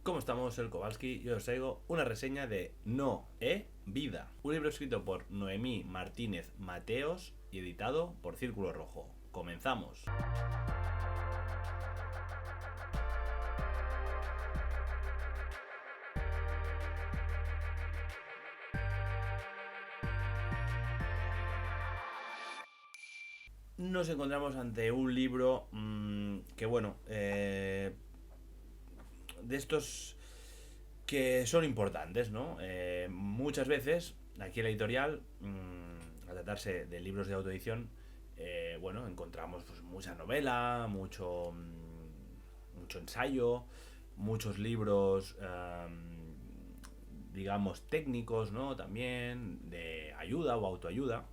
¿Cómo estamos? El Kowalski. Yo os traigo una reseña de Vida, un libro escrito por Noemí Martínez Mateos y editado por Círculo Rojo. Comenzamos. Nos encontramos ante un libro que, de estos que son importantes, ¿no? Muchas veces, aquí en la editorial, al tratarse de libros de autoedición, encontramos pues, mucha novela, mucho ensayo, muchos libros, digamos, técnicos, ¿no? También de ayuda o autoayuda.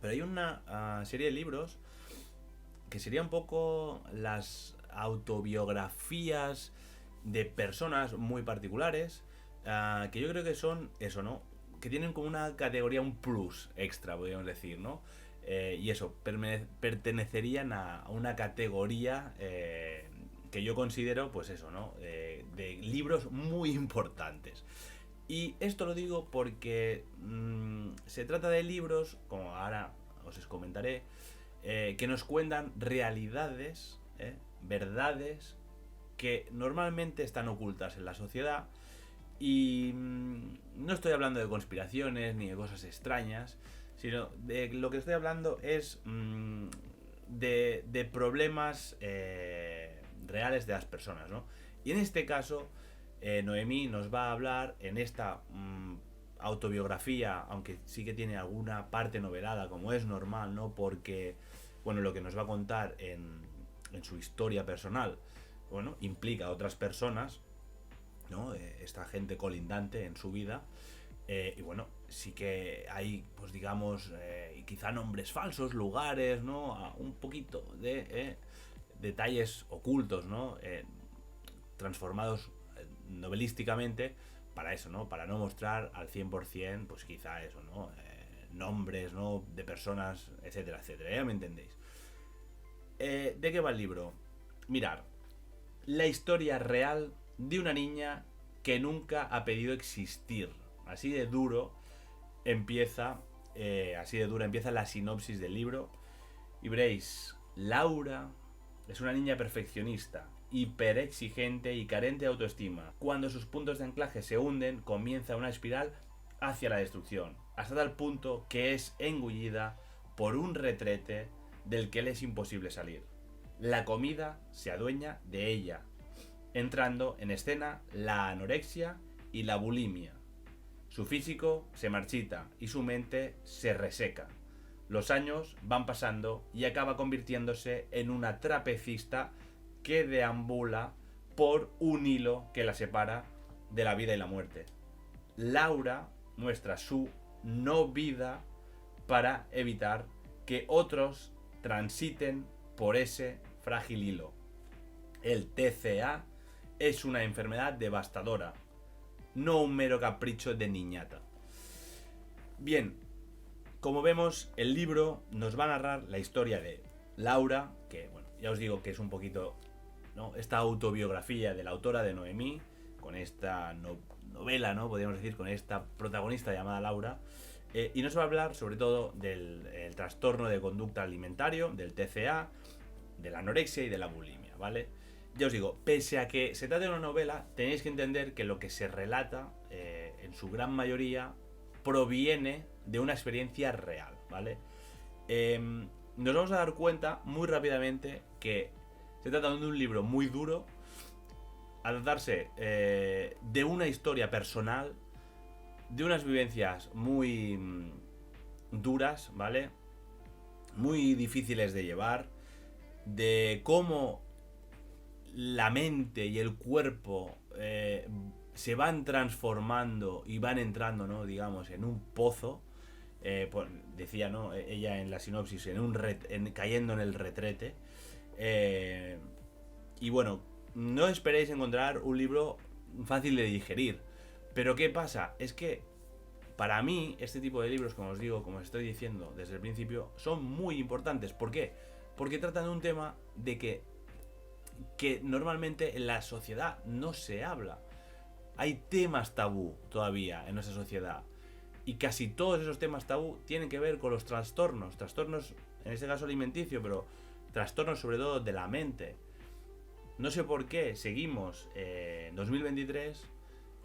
Pero hay una serie de libros que sería un poco las autobiografías de personas muy particulares, que yo creo que son eso, ¿no? Que tienen como una categoría, un plus extra, podríamos decir, ¿no? Y eso, pertenecerían a una categoría que yo considero, pues eso, ¿no? De libros muy importantes. Y esto lo digo porque se trata de libros, como ahora os comentaré, que nos cuentan realidades, verdades que normalmente están ocultas en la sociedad. Y no estoy hablando de conspiraciones ni de cosas extrañas, sino de lo que estoy hablando es de problemas reales de las personas, ¿no? Y en este caso, Noemí nos va a hablar en esta autobiografía, aunque sí que tiene alguna parte novelada, como es normal, ¿no? Porque, bueno, lo que nos va a contar en su historia personal, bueno, implica a otras personas, ¿no? Esta gente colindante en su vida. Y bueno, sí que hay, pues digamos, quizá nombres falsos, lugares, ¿no? Un poquito de detalles ocultos, ¿no? Transformados novelísticamente para eso, ¿no? Para no mostrar al 100%, pues quizá eso, ¿no? Nombres, ¿no? De personas, etcétera, etcétera. Ya me entendéis. ¿De qué va el libro? Mirar, la historia real de una niña que nunca ha pedido existir. Así de duro empieza, empieza la sinopsis del libro. Y veréis, Laura es una niña perfeccionista, hiperexigente y carente de autoestima. Cuando sus puntos de anclaje se hunden, comienza una espiral hacia la destrucción, hasta tal punto que es engullida por un retrete del que le es imposible salir. La comida se adueña de ella, entrando en escena la anorexia y la bulimia. Su físico se marchita y su mente se reseca. Los años van pasando y acaba convirtiéndose en una trapecista que deambula por un hilo que la separa de la vida y la muerte. Laura muestra su no vida para evitar que otros transiten por ese frágil hilo. El TCA es una enfermedad devastadora, no un mero capricho de niñata. Bien, como vemos, el libro nos va a narrar la historia de Laura, que bueno, ya os digo que es un poquito, ¿no? Esta autobiografía de la autora de Noemí, con esta novela, ¿no? Podríamos decir, con esta protagonista llamada Laura. Y nos va a hablar sobre todo del trastorno de conducta alimentario, del TCA, de la anorexia y de la bulimia, ¿vale? Ya os digo, pese a que se trata de una novela, tenéis que entender que lo que se relata, en su gran mayoría, proviene de una experiencia real, ¿vale? Nos vamos a dar cuenta muy rápidamente que se trata de un libro muy duro, a tratarse de una historia personal, de unas vivencias muy duras, ¿vale? Muy difíciles de llevar, de cómo la mente y el cuerpo se van transformando y van entrando, ¿no? Digamos, en un pozo. Decía, ¿no? Ella en la sinopsis, cayendo en el retrete. Y bueno, no esperéis encontrar un libro fácil de digerir. Pero ¿qué pasa? Es que para mí este tipo de libros, como os digo, como os estoy diciendo desde el principio, son muy importantes. ¿Por qué? Porque tratan de un tema de que que normalmente en la sociedad no se habla. Hay temas tabú todavía en nuestra sociedad. Y casi todos esos temas tabú tienen que ver con los trastornos. Trastornos, en este caso alimenticio, pero trastornos sobre todo de la mente. No sé por qué seguimos en 2023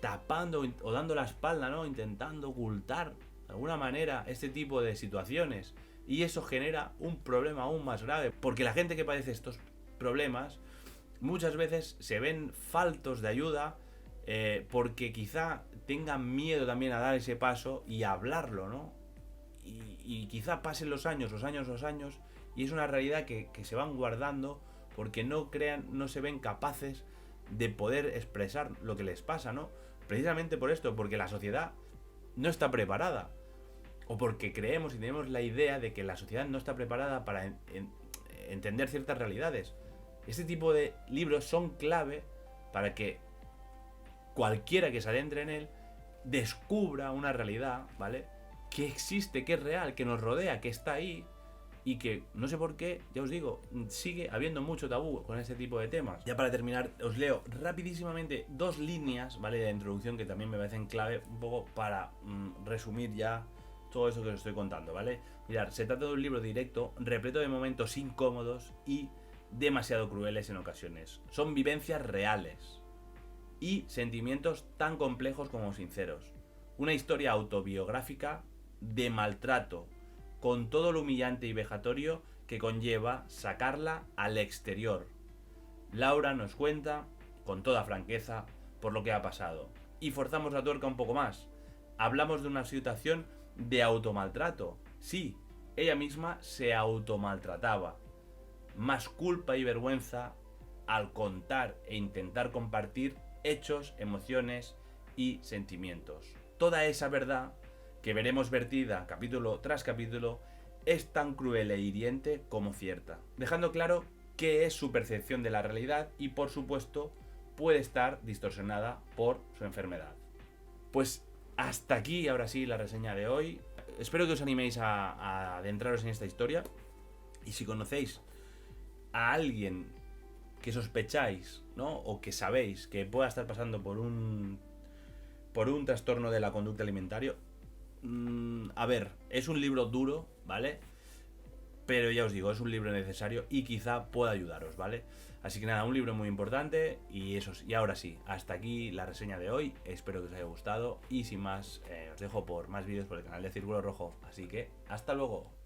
tapando o dando la espalda, ¿no? Intentando ocultar de alguna manera este tipo de situaciones. Y eso genera un problema aún más grave. Porque la gente que padece estos problemas muchas veces se ven faltos de ayuda porque quizá tengan miedo también a dar ese paso y a hablarlo, ¿no? Y quizá pasen los años, y es una realidad que se van guardando porque no se ven capaces de poder expresar lo que les pasa, ¿no? Precisamente por esto, porque la sociedad no está preparada. O porque creemos y tenemos la idea de que la sociedad no está preparada para entender ciertas realidades. Este tipo de libros son clave para que cualquiera que se adentre en él descubra una realidad, ¿vale? Que existe, que es real, que nos rodea, que está ahí y que, no sé por qué, ya os digo, sigue habiendo mucho tabú con este tipo de temas. Ya para terminar, os leo rapidísimamente 2 líneas, ¿vale? De introducción que también me parecen clave un poco para resumir ya todo eso que os estoy contando, ¿vale? Mirad, se trata de un libro directo, repleto de momentos incómodos y demasiado crueles en ocasiones. Son vivencias reales y sentimientos tan complejos como sinceros. Una historia autobiográfica de maltrato, con todo lo humillante y vejatorio que conlleva sacarla al exterior. Laura nos cuenta, con toda franqueza, por lo que ha pasado. Y forzamos la tuerca un poco más. Hablamos de una situación de automaltrato. Sí, ella misma se automaltrataba. Más culpa y vergüenza al contar e intentar compartir hechos, emociones y sentimientos. Toda esa verdad que veremos vertida capítulo tras capítulo es tan cruel e hiriente como cierta, dejando claro qué es su percepción de la realidad y, por supuesto, puede estar distorsionada por su enfermedad. Pues hasta aquí, ahora sí, la reseña de hoy. Espero que os animéis a adentraros en esta historia. Y si conocéis a alguien que sospecháis, ¿no? O que sabéis que pueda estar pasando por un trastorno de la conducta alimentaria, a ver, es un libro duro, ¿vale? Pero ya os digo, es un libro necesario y quizá pueda ayudaros, ¿vale? Así que nada, un libro muy importante y ahora sí, hasta aquí la reseña de hoy. Espero que os haya gustado y sin más, os dejo por más vídeos por el canal de Círculo Rojo. Así que, hasta luego.